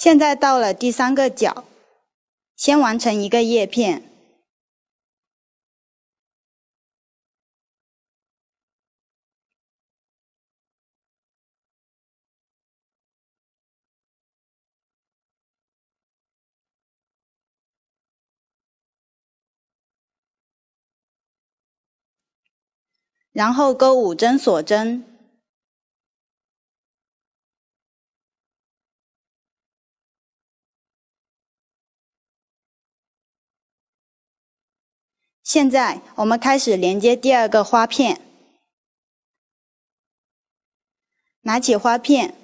现在到了第3个角，先完成一个叶片。然后钩5针锁针，现在我们开始连接第2个花片。拿起花片，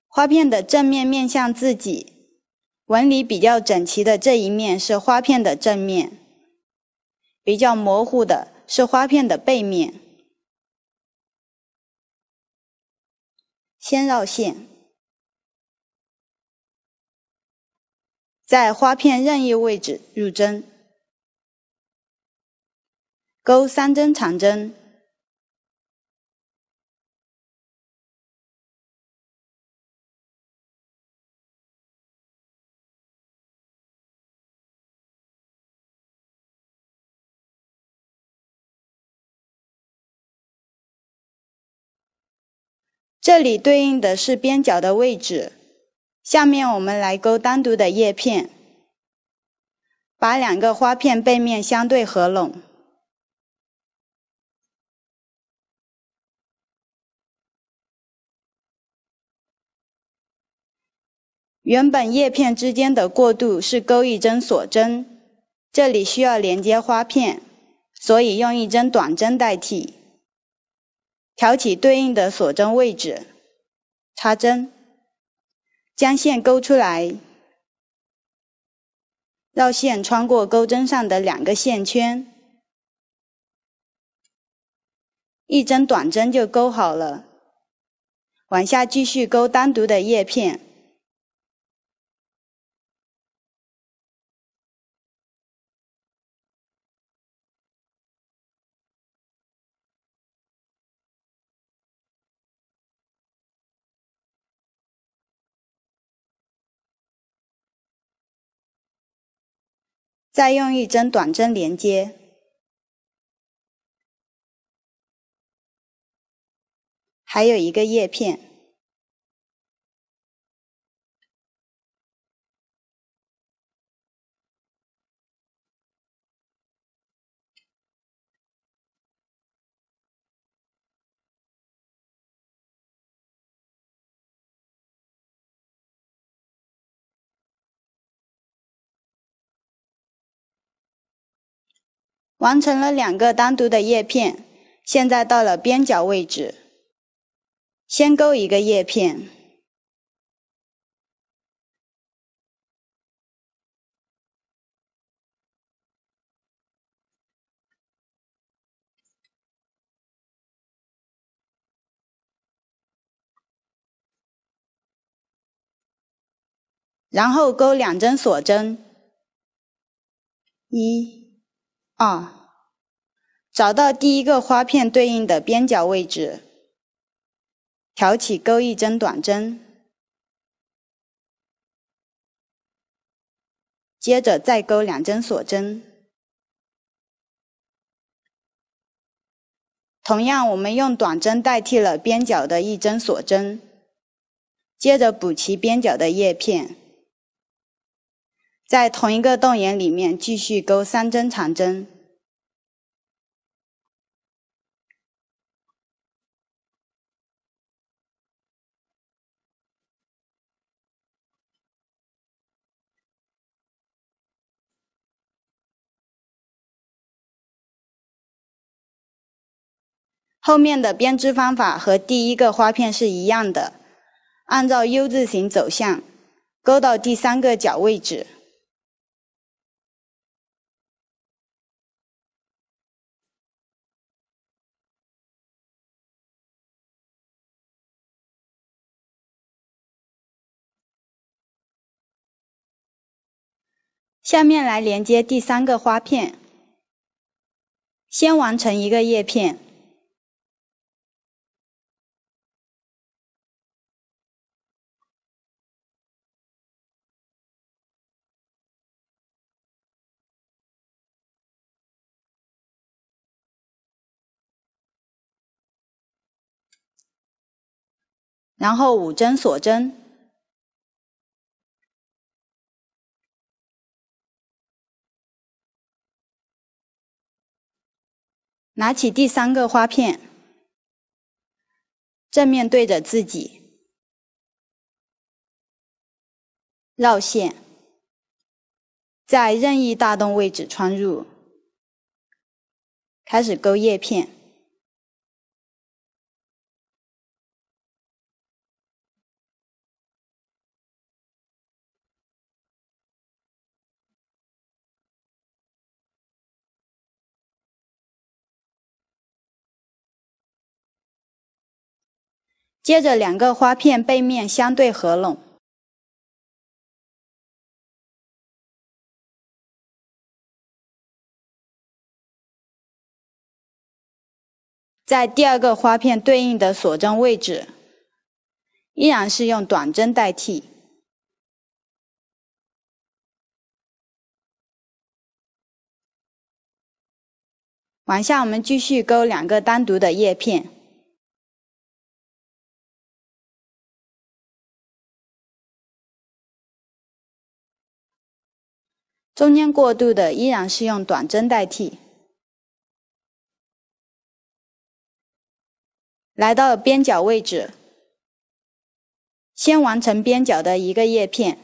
花片的正面面向自己，纹理比较整齐的这一面是花片的正面，比较模糊的是花片的背面。先绕线，在花片任意位置入针，钩3针长针，这里对应的是边角的位置。下面我们来钩单独的叶片，把2个花片背面相对合拢。原本叶片之间的过渡是钩1针锁针，这里需要连接花片，所以用1针短针代替。挑起对应的锁针位置，插针，将线勾出来，绕线穿过钩针上的2个线圈，1针短针就勾好了。往下继续钩单独的叶片。再用1针短针连接，还有1个叶片。完成了2个单独的叶片，现在到了边角位置，先钩1个叶片，然后钩2针锁针，1、2，找到第1个花片对应的边角位置，挑起钩1针短针，接着再钩2针锁针。同样，我们用短针代替了边角的1针锁针，接着补齐边角的叶片，在同一个洞眼里面继续钩3针长针。后面的编织方法和第1个花片是一样的，按照 U 字形走向，钩到第3个角位置。下面来连接第3个花片，先完成1个叶片，然后5针锁针。拿起第3个花片，正面对着自己，绕线，在任意大洞位置穿入，开始钩叶片。接着2个花片背面相对合拢，在第2个花片对应的锁针位置，依然是用短针代替。往下我们继续钩2个单独的叶片。中间过渡的依然是用短针代替。来到了边角位置，先完成边角的1个叶片，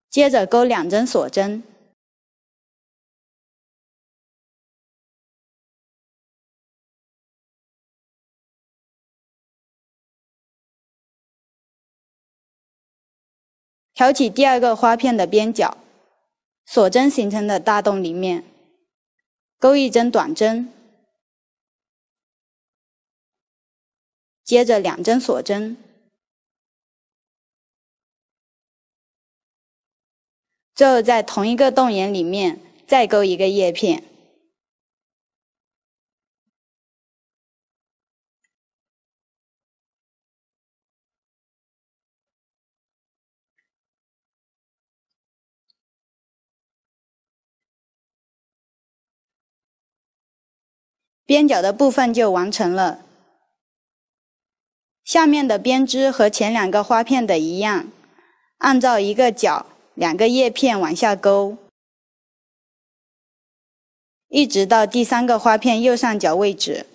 接着钩2针锁针。挑起第2个花片的边角，锁针形成的大洞里面，钩1针短针，接着2针锁针，最后在同一个洞眼里面再钩1个叶片。边角的部分就完成了。下面的编织和前2个花片的一样，按照1个角、2个叶片往下钩，一直到第3个花片右上角位置。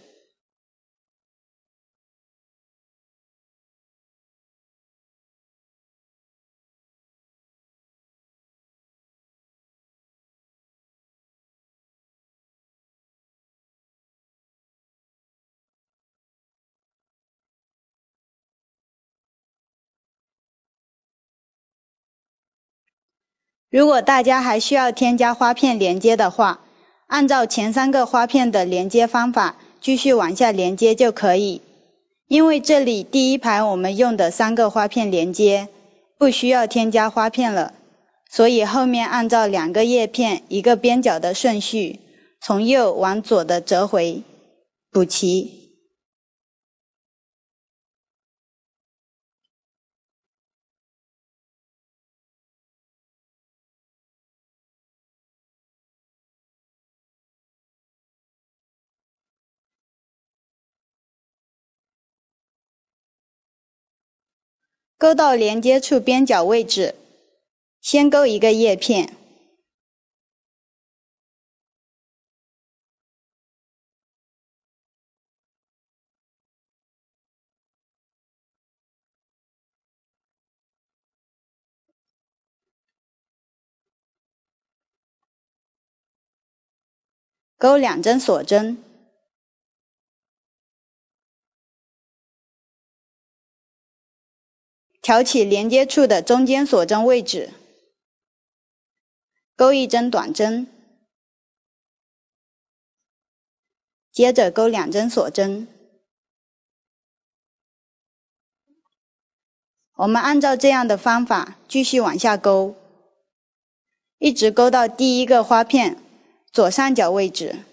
如果大家还需要添加花片连接的话，按照前3个花片的连接方法继续往下连接就可以。因为这里第1排我们用的3个花片连接，不需要添加花片了，所以后面按照2个叶片1个边角的顺序，从右往左的折回，补齐。钩到连接处边角位置，先钩1个叶片，钩2针锁针，挑起连接处的中间锁针位置，钩1针短针，接着钩2针锁针。我们按照这样的方法继续往下钩，一直钩到第1个花片左上角位置。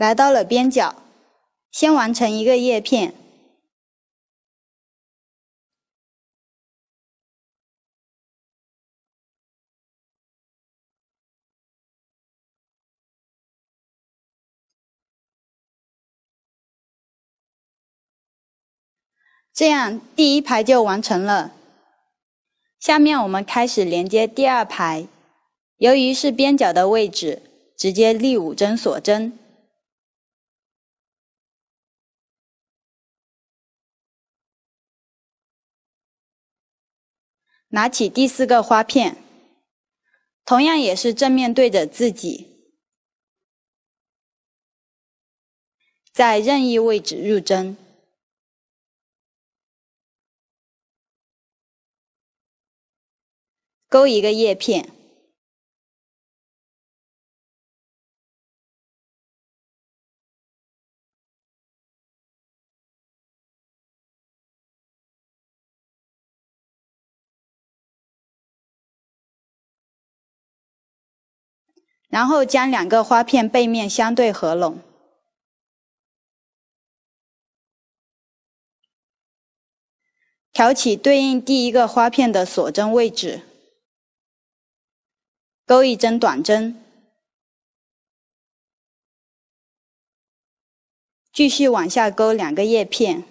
来到了边角，先完成一个叶片，这样第一排就完成了。下面我们开始连接第二排，由于是边角的位置，直接立5针锁针。拿起第4个花片，同样也是正面对着自己，在任意位置入针。勾一个叶片，然后将2个花片背面相对合拢，挑起对应第1个花片的锁针位置，勾1针短针，继续往下勾2个叶片，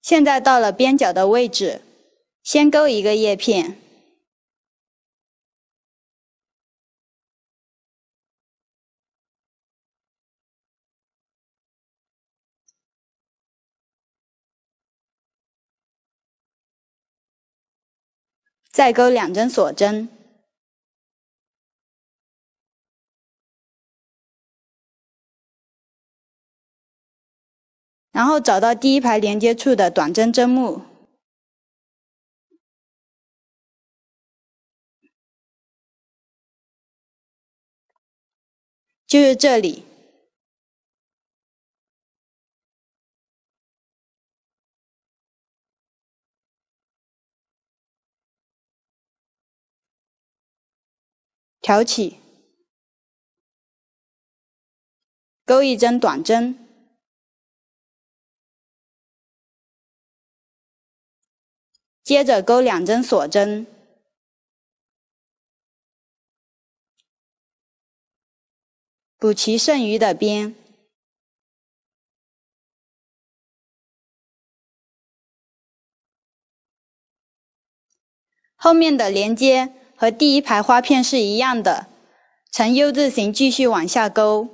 现在到了边角的位置，先勾1个叶片，再勾2针锁针，然后找到第1排连接处的短针针目，就是这里。挑起，勾1针短针，接着勾2针锁针，补齐剩余的边。后面的连接和第1排花片是一样的，呈 U 字形继续往下勾。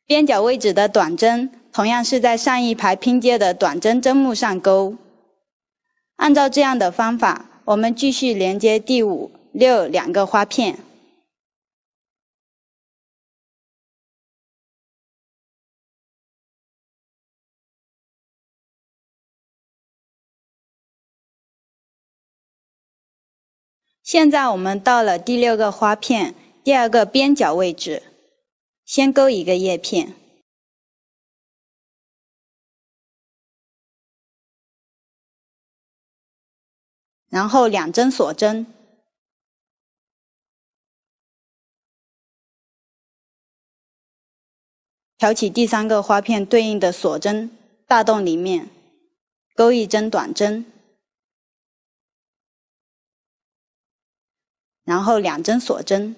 边角位置的短针同样是在上一排拼接的短针针目上勾。按照这样的方法，我们继续连接第5、6两个花片。现在我们到了第6个花片第2个边角位置，先勾1个叶片，然后2针锁针，挑起第3个花片对应的锁针大洞里面，勾1针短针，然后2针锁针，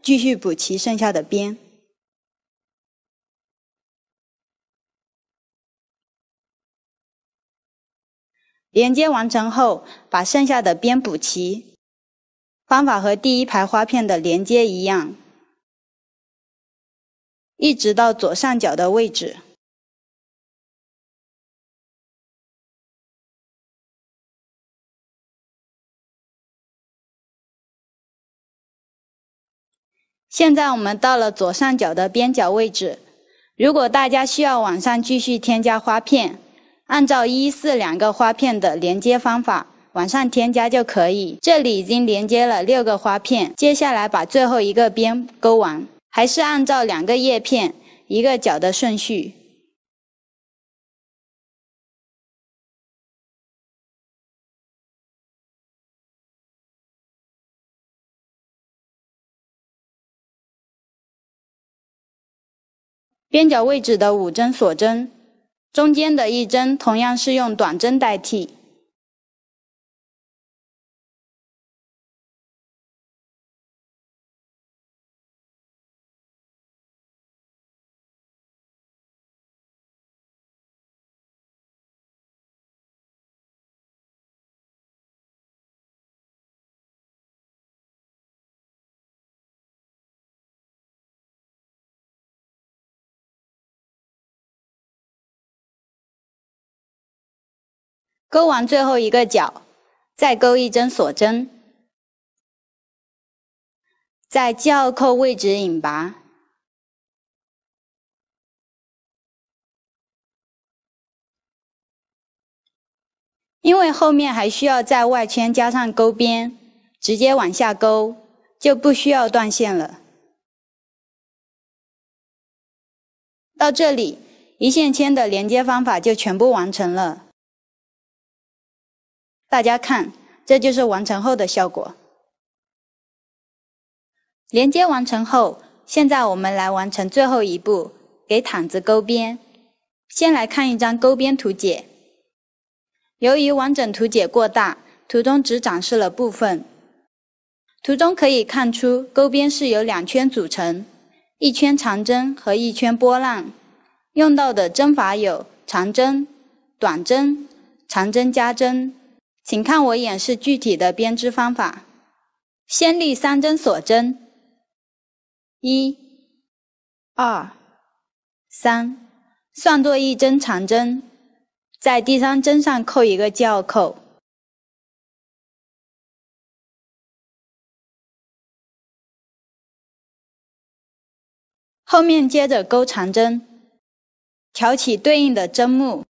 继续补齐剩下的边。连接完成后，把剩下的边补齐，方法和第1排花片的连接一样，一直到左上角的位置。现在我们到了左上角的边角位置，如果大家需要往上继续添加花片，按照1、4两个花片的连接方法往上添加就可以。这里已经连接了6个花片，接下来把最后一个边勾完，还是按照2个叶片一个角的顺序。边角位置的5针锁针，中间的1针同样是用短针代替。钩完最后一个角，再钩1针锁针，在记号扣位置引拔。因为后面还需要在外圈加上钩边，直接往下钩，就不需要断线了。到这里，一线牵的连接方法就全部完成了。大家看，这就是完成后的效果。连接完成后，现在我们来完成最后一步，给毯子钩边。先来看一张钩边图解。由于完整图解过大，图中只展示了部分。图中可以看出，钩边是由2圈组成，1圈长针和1圈波浪。用到的针法有长针、短针、长针加针。请看我演示具体的编织方法。先立3针锁针，1、2、3，算作1针长针，在第3针上扣一个记号扣。后面接着钩长针，挑起对应的针目。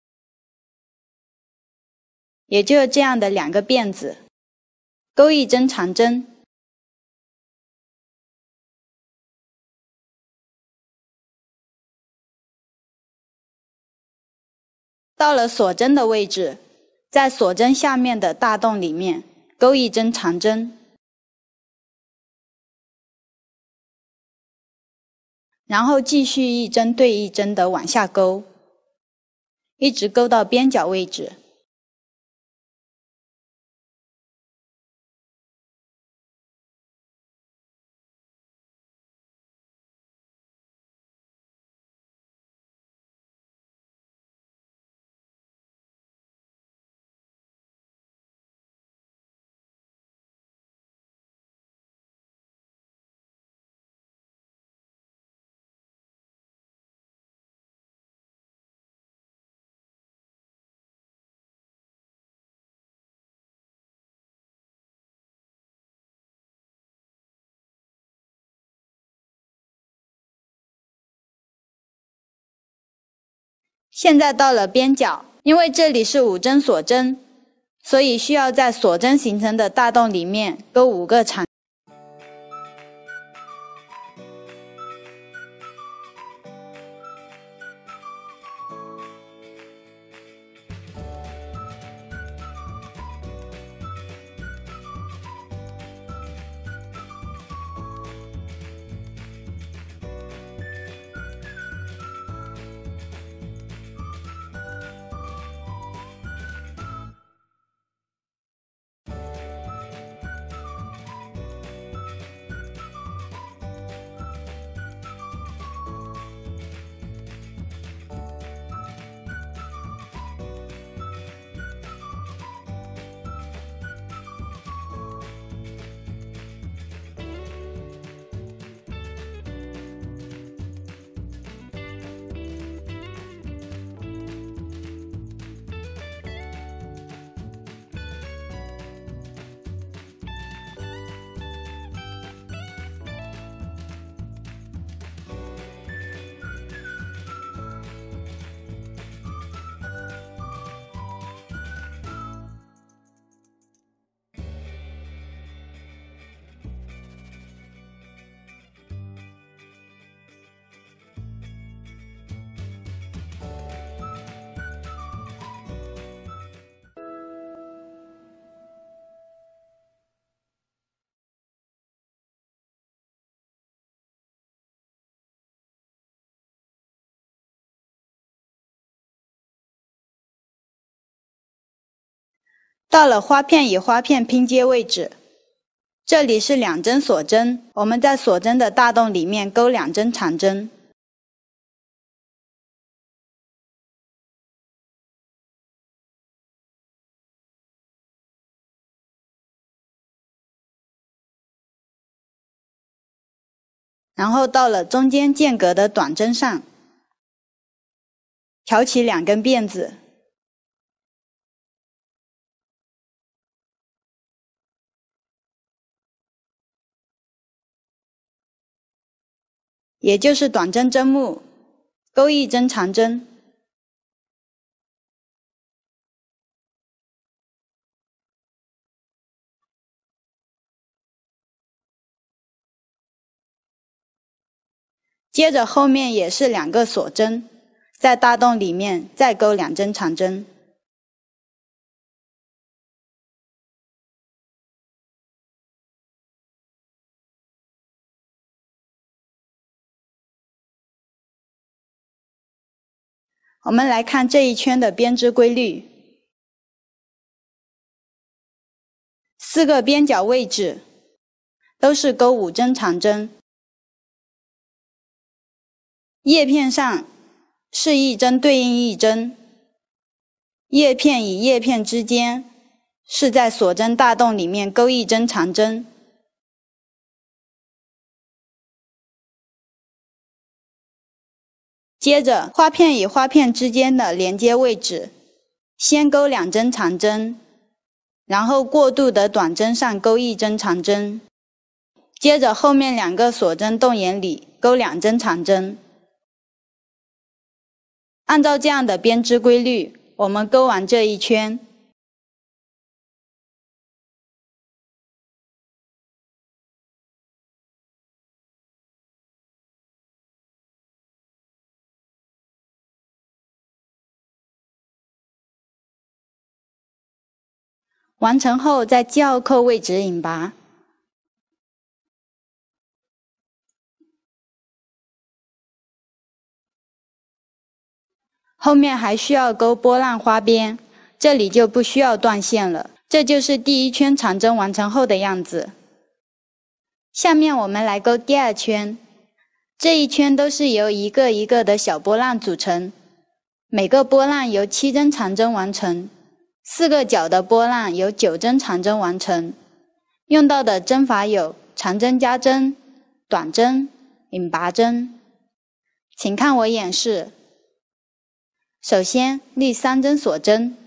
也就是这样的2个辫子，钩1针长针。到了锁针的位置，在锁针下面的大洞里面钩1针长针，然后继续1针对1针的往下钩，一直钩到边角位置。现在到了边角，因为这里是5针锁针，所以需要在锁针形成的大洞里面钩5个长。到了花片与花片拼接位置，这里是2针锁针，我们在锁针的大洞里面钩2针长针。然后到了中间间隔的短针上，挑起2根辫子，也就是短针针目，钩1针长针。接着后面也是2个锁针，在大洞里面再钩2针长针。我们来看这一圈的编织规律，4个边角位置都是钩5针长针，叶片上是1针对应1针，叶片与叶片之间是在锁针大洞里面钩1针长针。接着花片与花片之间的连接位置，先钩2针长针，然后过渡的短针上钩1针长针，接着后面2个锁针洞眼里钩2针长针。按照这样的编织规律，我们钩完这一圈。完成后在记号扣位置引拔。后面还需要钩波浪花边，这里就不需要断线了。这就是第1圈长针完成后的样子。下面我们来钩第2圈，这一圈都是由一个一个的小波浪组成，每个波浪由7针长针完成，4个角的波浪由9针长针完成。用到的针法有长针加针、短针、引拔针。请看我演示。首先立3针锁针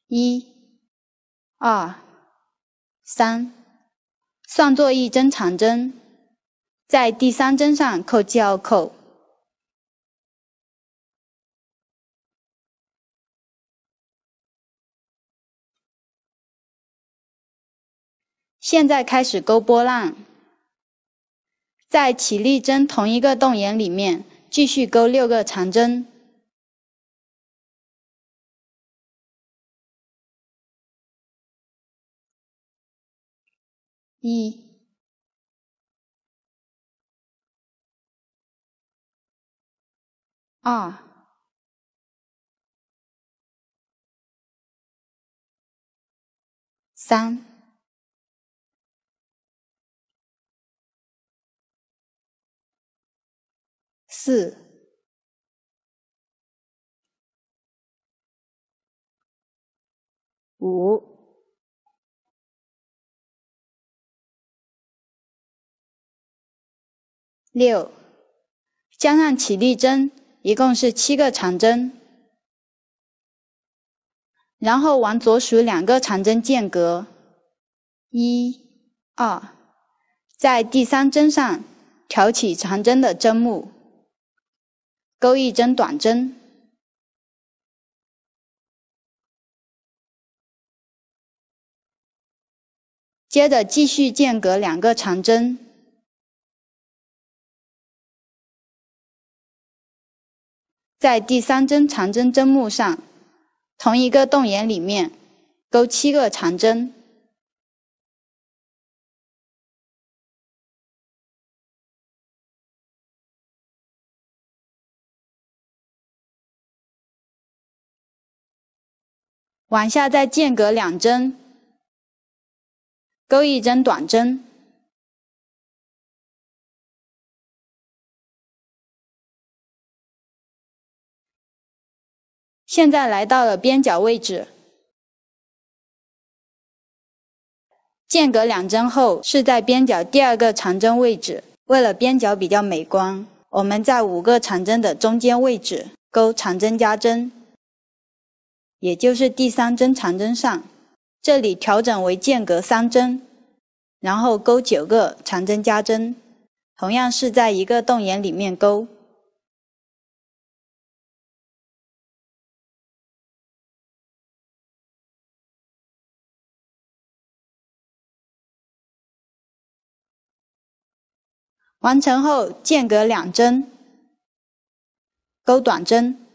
，1、2、3，算作1针长针，在第3针上扣记号扣。现在开始钩波浪，在起立针同一个洞眼里面继续钩6个长针。1、2、3、4、5、6，加上起立针，一共是7个长针。然后往左数2个长针间隔，1、2，在第3针上挑起长针的针目，钩1针短针。接着继续间隔2个长针，在第3针长针针目上，同一个洞眼里面钩7个长针。往下再间隔2针，钩1针短针。现在来到了边角位置，间隔2针后是在边角第2个长针位置。为了边角比较美观，我们在5个长针的中间位置钩长针加针，也就是第3针长针上，这里调整为间隔3针，然后钩9个长针加针，同样是在一个洞眼里面钩。完成后间隔2针，钩短针。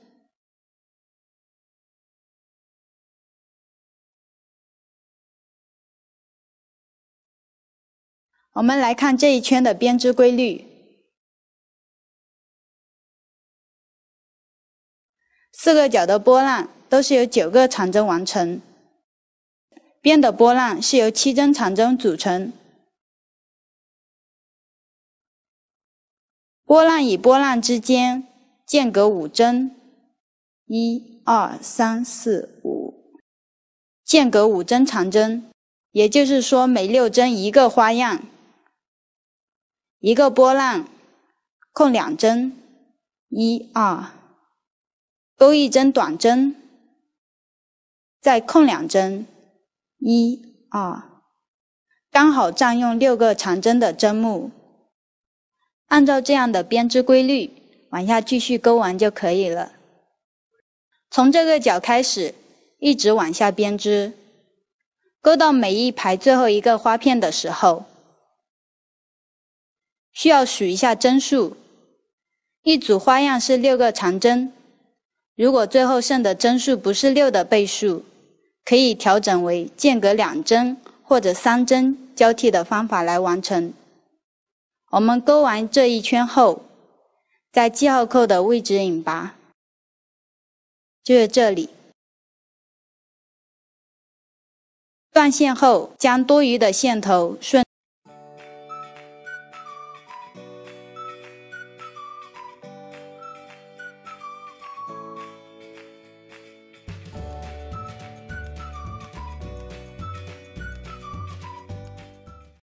我们来看这一圈的编织规律。4个角的波浪都是由9个长针完成，边的波浪是由7针长针组成。波浪与波浪之间间隔5针，1、2、3、4、5，间隔5针长针，也就是说每6针一个花样，一个波浪，空2针，1、2，钩1针短针，再空2针，1、2，刚好占用6个长针的针目。按照这样的编织规律往下继续钩完就可以了。从这个角开始一直往下编织，钩到每一排最后一个花片的时候，需要数一下针数。一组花样是6个长针，如果最后剩的针数不是6的倍数，可以调整为间隔2针或者3针交替的方法来完成。我们钩完这一圈后，在记号扣的位置引拔，就是这里。断线后，将多余的线头顺